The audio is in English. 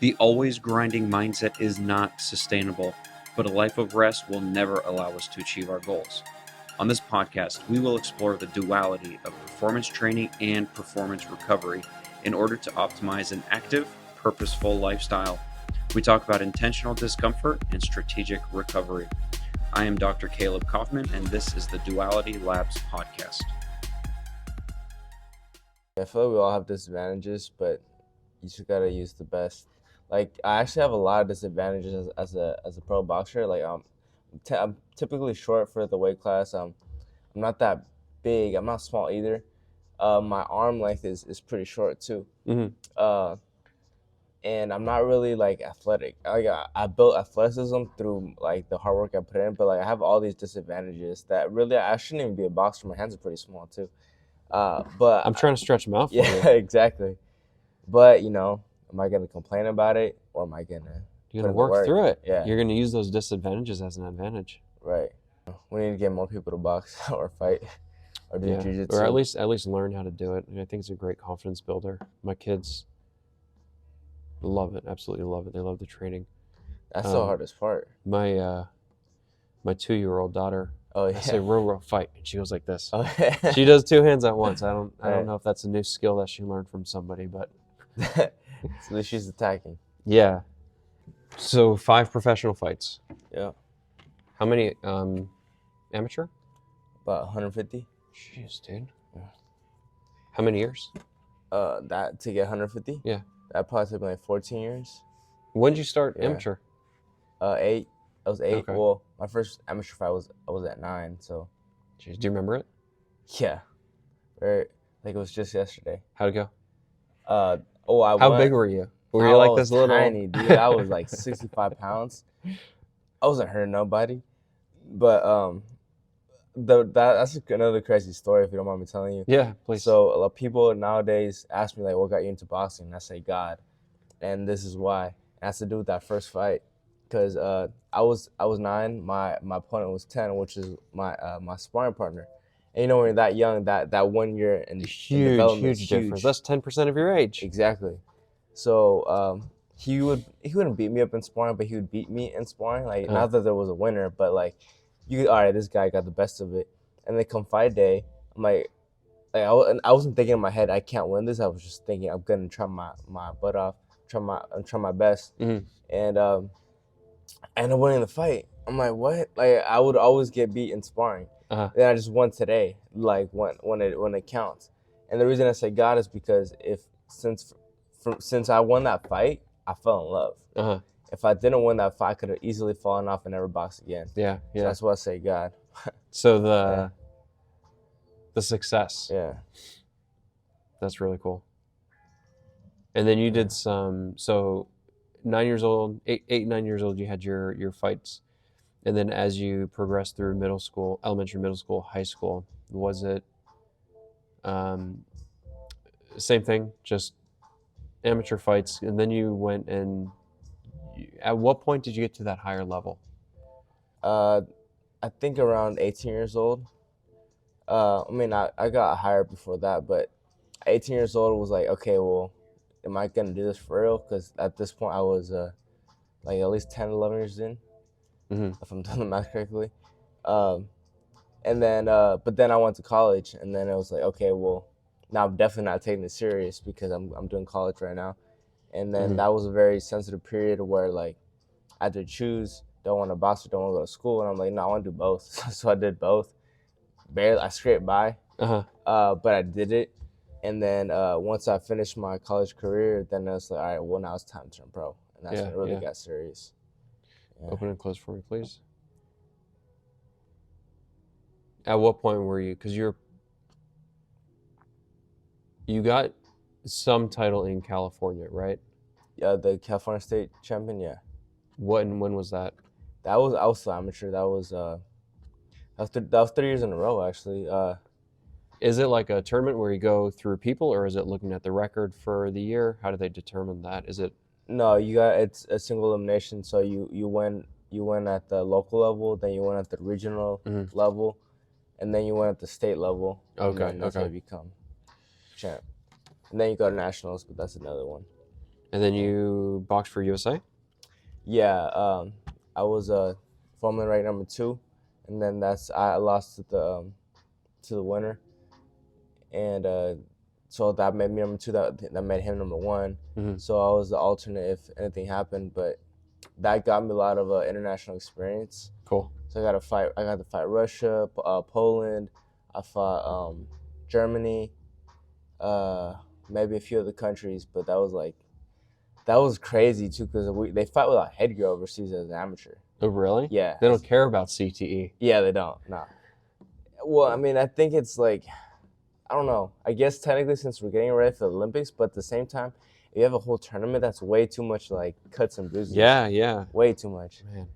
The always grinding mindset is not sustainable, but a life of rest will never allow us to achieve our goals. On this podcast, we will explore the duality of performance training and performance recovery in order to optimize an active, purposeful lifestyle. We talk about intentional discomfort and strategic recovery. I am Dr. Caleb Kaufman, and this is the Duality Labs podcast. I feel like we all have disadvantages, but you just gotta use the best. Like, I actually have a lot of disadvantages as a pro boxer. Like, I'm typically short for the weight class. I'm not that big. I'm not small either. My arm length is pretty short too. And I'm not really like athletic. I built athleticism through like the hard work I put in, but like I have all these disadvantages that really I shouldn't even be a boxer. My hands are pretty small too. But I'm trying to stretch them out for you. yeah, exactly. But am I gonna complain about it, or am I gonna? You're gonna work through it. Yeah. You're gonna use those disadvantages as an advantage. Right. We need to get more people to box or fight or do jiu-jitsu. Or at least learn how to do it. And I think it's a great confidence builder. My kids love it, absolutely love it. They love the training. That's the hardest part. My 2-year-old daughter. Oh yeah. I say row fight, and she goes like this. Oh, She does two hands at once. I don't know if that's a new skill that she learned from somebody, but at least she's attacking. yeah. So 5 professional fights. Yeah. How many amateur? About 150. Jeez, dude. Yeah. How many years? That to get 150. Yeah. That probably took me like 14 years. When did you start Yeah. amateur? 8. I was 8. Okay. Well, my first amateur fight I was at 9. So. Jeez, do you remember it? Yeah. Like it was just yesterday. How'd it go? How big were you? Were you like this little? Tiny, dude. I was like 65 pounds. I wasn't hurting nobody, but that's another crazy story if you don't mind me telling you. Yeah, please. So a lot of people nowadays ask me like, what got you into boxing? And I say God, and this is why. It has to do with that first fight, because I was 9. My opponent was 10, which is my sparring partner. And when you're that young, that 1 year in development is huge difference. That's 10% of your age. Exactly. So he wouldn't beat me up in sparring, but he would beat me in sparring. Like not that there was a winner, but like all right, this guy got the best of it. And then come fight day, I'm like I wasn't thinking in my head I can't win this. I was just thinking I'm gonna try my butt off, try my best. Mm-hmm. And I ended up winning the fight. I'm like, what? Like I would always get beat in sparring. Then I just won today, like when it counts. And the reason I say God is because since I won that fight, I fell in love. If I didn't win that fight, I could have easily fallen off and never boxed again. Yeah. So that's why I say God. So the success. Yeah. That's really cool. And then you did so 9 years old, 9 years old, you had your fights. And then as you progressed through middle school, elementary, middle school, high school, was it same thing, just amateur fights? And then you went and at what point did you get to that higher level? I think around 18 years old. I got higher before that, but 18 years old was like, okay, well, am I going to do this for real? Because at this point I was like at least 10, 11 years in. If I'm doing the math correctly. And then, but then I went to college, and then it was like, okay, well, now I'm definitely not taking it serious because I'm doing college right now. And then that was a very sensitive period where like I had to choose, don't want to box or don't want to go to school. And I'm like, no, I want to do both. So I did both. Barely, I scraped by, but I did it. And then once I finished my college career, then I was like, all right, well, now it's time to turn pro. And that's when it really got serious. Yeah. Open and close for me, please. At what point were you, because you got some title in California, right? Yeah, the California State champion, yeah. When was that? I was still amateur. That was 3 years in a row, actually. Is it like a tournament where you go through people, or is it looking at the record for the year? How do they determine that? Is it? No, it's a single elimination. So you win at the local level, then you win at the regional level, and then you win at the state level. Okay, and that's how you become champ. And then you go to nationals, but that's another one. And then you boxed for USA? Yeah, I was formula rank number 2, and then I lost to the winner, and so that made me number 2. That made him number 1. Mhm. So I was the alternate if anything happened, but that got me a lot of international experience. Cool. So I got to fight Russia, Poland. I fought Germany, maybe a few other countries, but that was crazy too because they fight without headgear overseas as an amateur. Oh, really? Yeah. They don't care about CTE. Yeah, they don't. No. Well, I mean, I think it's like, I don't know. I guess technically since we're getting ready for the Olympics, but at the same time, if you have a whole tournament, that's way too much like cuts and bruises. Yeah. Way too much. Man.